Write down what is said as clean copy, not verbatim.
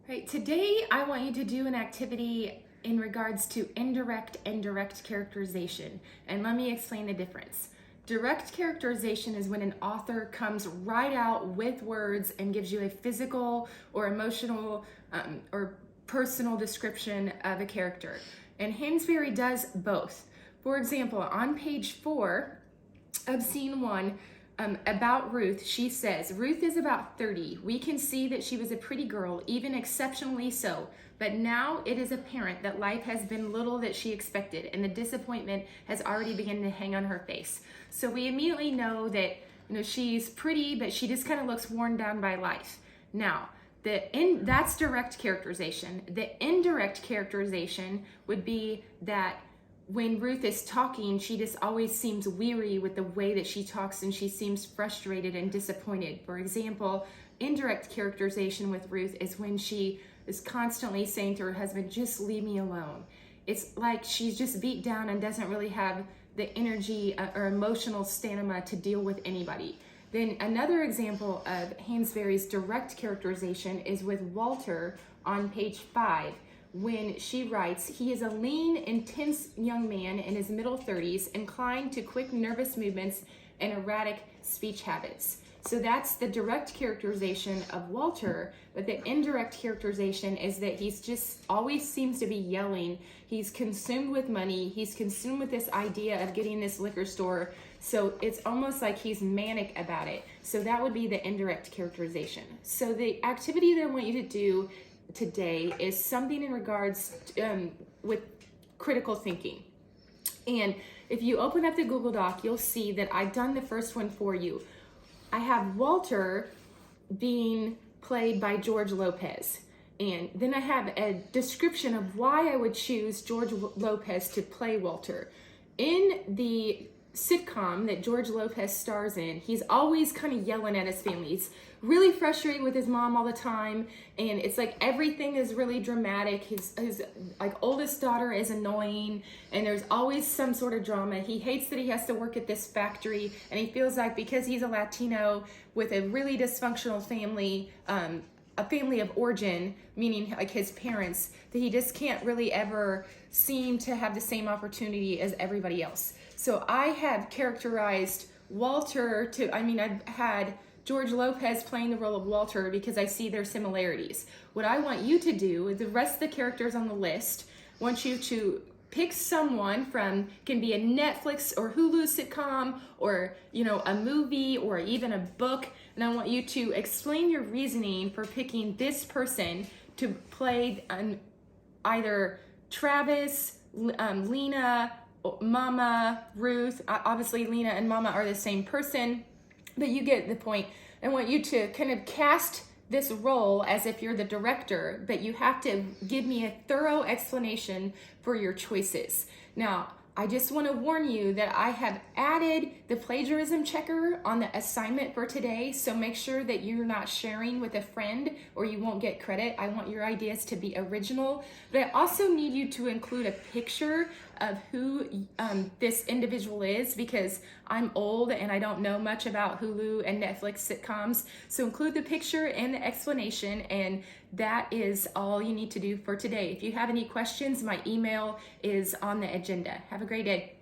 Right, today I want you to do an activity in regards to indirect and direct characterization. And let me explain the difference. Direct characterization is when an author comes right out with words and gives you a physical or emotional or personal description of a character. And Hansberry does both. For example, on page 4 of scene 1, about Ruth, she says, Ruth is about 30. We can see that she was a pretty girl, even exceptionally so. But now it is apparent that life has been little that she expected, and the disappointment has already begun to hang on her face. So we immediately know that she's pretty, but she just kind of looks worn down by life. Now, that's direct characterization. The indirect characterization would be that when Ruth is talking, she just always seems weary with the way that she talks, and she seems frustrated and disappointed. For example, indirect characterization with Ruth is when she is constantly saying to her husband, just leave me alone. It's like she's just beat down and doesn't really have the energy or emotional stamina to deal with anybody. Then another example of Hansberry's direct characterization is with Walter on page 5. When she writes, he is a lean, intense young man in his middle 30s, inclined to quick nervous movements and erratic speech habits. So that's the direct characterization of Walter, but the indirect characterization is that he's just always seems to be yelling. He's consumed with money. He's consumed with this idea of getting this liquor store. So it's almost like he's manic about it. So that would be the indirect characterization. So the activity that I want you to do today is something in regards with critical thinking. And if you open up the Google Doc, you'll see that I've done the first one for you. I have Walter being played by George Lopez. And then I have a description of why I would choose George Lopez to play Walter. In the sitcom that George Lopez stars in, he's always kind of yelling at his family. He's really frustrated with his mom all the time, and it's like everything is really dramatic. His like oldest daughter is annoying, and there's always some sort of drama. He hates that he has to work at this factory, and he feels like because he's a Latino with a really dysfunctional family, a family of origin, meaning like his parents, that he just can't really ever seem to have the same opportunity as everybody else. So I have characterized Walter I've had George Lopez playing the role of Walter because I see their similarities. What I want you to do, the rest of the characters on the list, want you to pick someone from, can be a Netflix or Hulu sitcom or, a movie or even a book. And I want you to explain your reasoning for picking this person to play either Travis, Lena, Mama, Ruth. Obviously, Lena and Mama are the same person, but you get the point. I want you to kind of cast this role as if you're the director, but you have to give me a thorough explanation for your choices. Now, I just want to warn you that I have added the plagiarism checker on the assignment for today, so make sure that you're not sharing with a friend or you won't get credit. I want your ideas to be original, but I also need you to include a picture of who this individual is, because I'm old and I don't know much about Hulu and Netflix sitcoms. So include the picture and the explanation, and that is all you need to do for today. If you have any questions, my email is on the agenda. Have a great day.